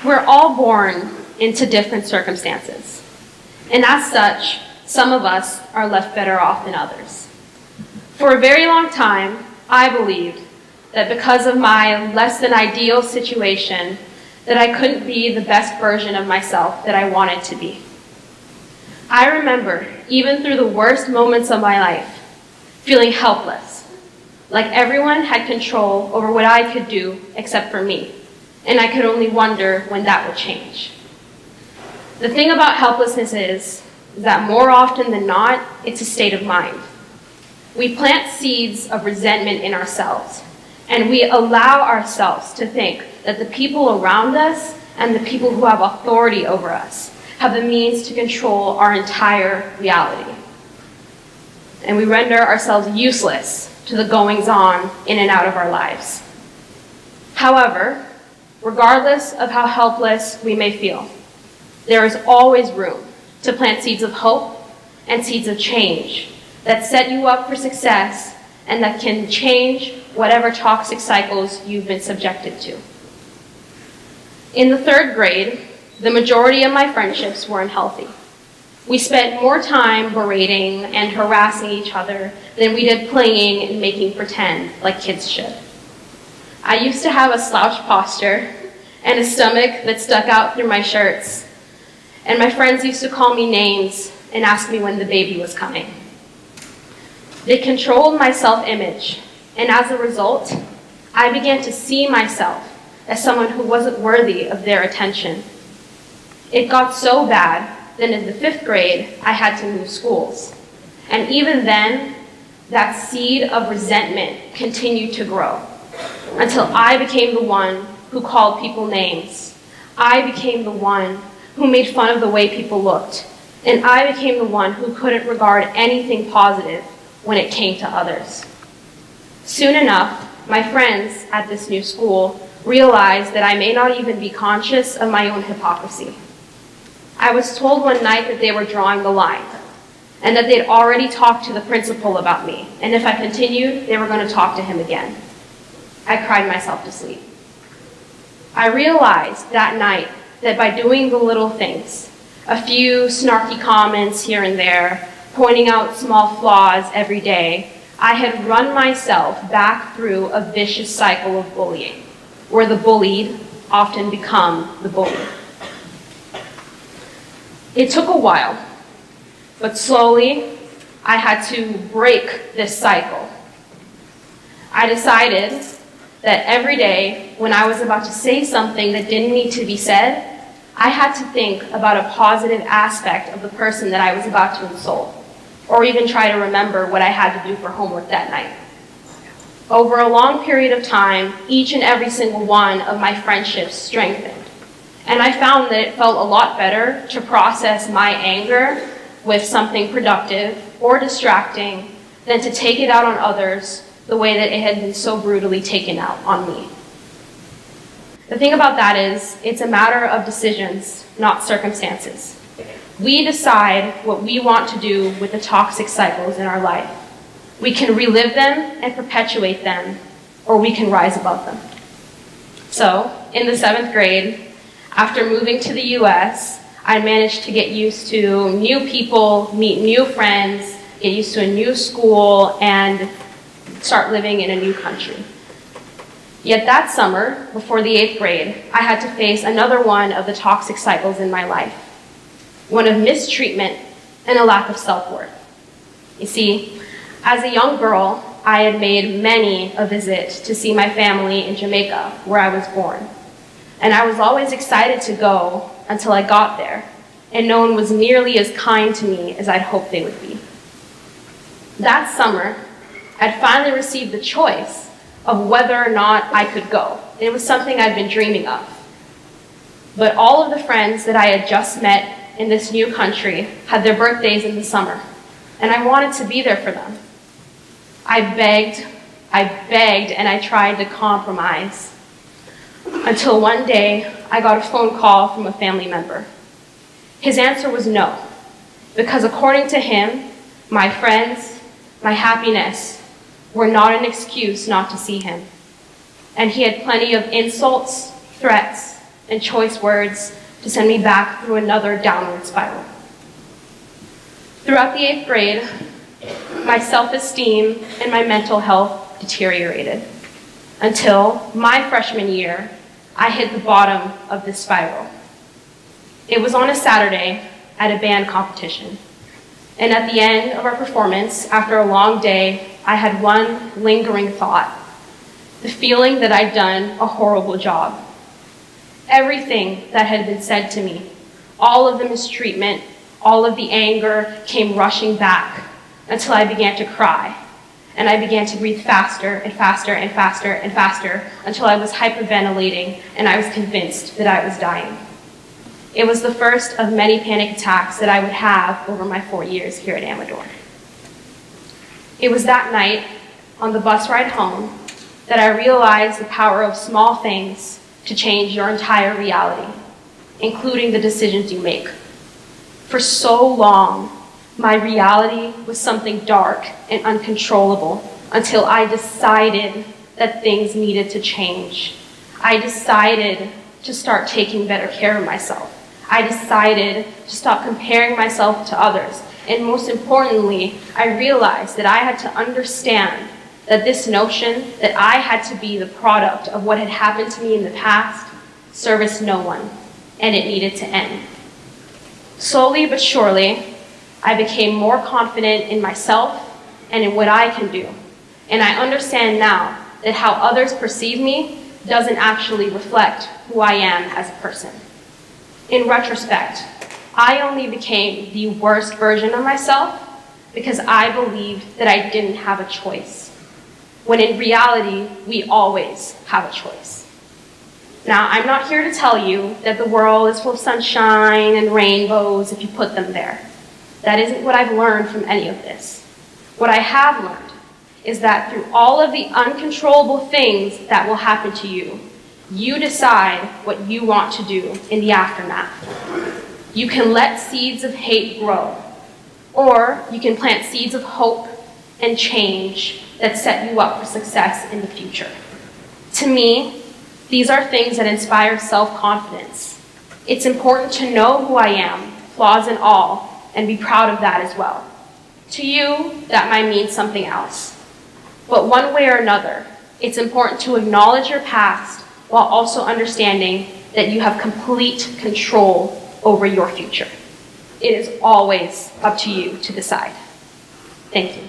We're all born into different circumstances, and as such, some of us are left better off than others. For a very long time, I believed that because of my less than ideal situation, that I couldn't be the best version of myself that I wanted to be. I remember, even through the worst moments of my life, feeling helpless, like everyone had control over what I could do except for me, and I could only wonder when that would change. The thing about helplessness is that more often than not, it's a state of mind. We plant seeds of resentment in ourselves, and we allow ourselves to think that the people around us and the people who have authority over us have the means to control our entire reality. And we render ourselves useless to the goings-on in and out of our lives. However, regardless of how helpless we may feel, there is always room to plant seeds of hope and seeds of change that set you up for success and that can change whatever toxic cycles you've been subjected to. In the 3rd grade, the majority of my friendships were unhealthy. We spent more time berating and harassing each other than we did playing and making pretend like kids should. I used to have a slouched posture and a stomach that stuck out through my shirts, and my friends used to call me names and ask me when the baby was coming. They controlled my self-image, and as a result, I began to see myself as someone who wasn't worthy of their attention. It got so bad that in the 5th grade, I had to move schools. And even then, that seed of resentment continued to grow until I became the one who called people names. I became the one who made fun of the way people looked. And I became the one who couldn't regard anything positive when it came to others. Soon enough, my friends at this new school realized that I may not even be conscious of my own hypocrisy. I was told one night that they were drawing the line, and that they'd already talked to the principal about me, and if I continued, they were going to talk to him again. I cried myself to sleep. I realized that night that by doing the little things, a few snarky comments here and there, pointing out small flaws every day, I had run myself back through a vicious cycle of bullying, where the bullied often become the bullied. It took a while, but slowly I had to break this cycle. I decided that every day when I was about to say something that didn't need to be said, I had to think about a positive aspect of the person that I was about to insult, or even try to remember what I had to do for homework that night. Over a long period of time, each and every single one of my friendships strengthened. And I found that it felt a lot better to process my anger with something productive or distracting than to take it out on others the way that it had been so brutally taken out on me. The thing about that is, it's a matter of decisions, not circumstances. We decide what we want to do with the toxic cycles in our life. We can relive them and perpetuate them, or we can rise above them. So, in the 7th grade, after moving to the US, I managed to get used to new people, meet new friends, get used to a new school, and start living in a new country. Yet that summer, before the 8th grade, I had to face another one of the toxic cycles in my life. One of mistreatment and a lack of self-worth. You see, as a young girl, I had made many a visit to see my family in Jamaica, where I was born. And I was always excited to go until I got there, and no one was nearly as kind to me as I'd hoped they would be. That summer, I'd finally received the choice of whether or not I could go. And it was something I'd been dreaming of. But all of the friends that I had just met in this new country had their birthdays in the summer, and I wanted to be there for them. I begged, and I tried to compromise, until one day I got a phone call from a family member. His answer was no, because according to him, my friends, my happiness, were not an excuse not to see him. And he had plenty of insults, threats, and choice words to send me back through another downward spiral. Throughout the 8th grade, my self-esteem and my mental health deteriorated until my freshman year, I hit the bottom of this spiral. It was on a Saturday at a band competition, and at the end of our performance, after a long day, I had one lingering thought, the feeling that I'd done a horrible job. Everything that had been said to me, all of the mistreatment, all of the anger came rushing back until I began to cry. And I began to breathe faster and faster and faster and faster until I was hyperventilating and I was convinced that I was dying. It was the first of many panic attacks that I would have over my 4 years here at Amador. It was that night, on the bus ride home, that I realized the power of small things to change your entire reality, including the decisions you make. For so long, my reality was something dark and uncontrollable until I decided that things needed to change. I decided to start taking better care of myself. I decided to stop comparing myself to others. And most importantly, I realized that I had to understand that this notion that I had to be the product of what had happened to me in the past serviced no one, and it needed to end. Slowly but surely, I became more confident in myself and in what I can do. And I understand now that how others perceive me doesn't actually reflect who I am as a person. In retrospect, I only became the worst version of myself because I believed that I didn't have a choice, when in reality, we always have a choice. Now, I'm not here to tell you that the world is full of sunshine and rainbows if you put them there. That isn't what I've learned from any of this. What I have learned is that through all of the uncontrollable things that will happen to you, you decide what you want to do in the aftermath. You can let seeds of hate grow, or you can plant seeds of hope and change that set you up for success in the future. To me, these are things that inspire self-confidence. It's important to know who I am, flaws and all, and be proud of that as well. To you, that might mean something else. But one way or another, it's important to acknowledge your past while also understanding that you have complete control over your future. It is always up to you to decide. Thank you.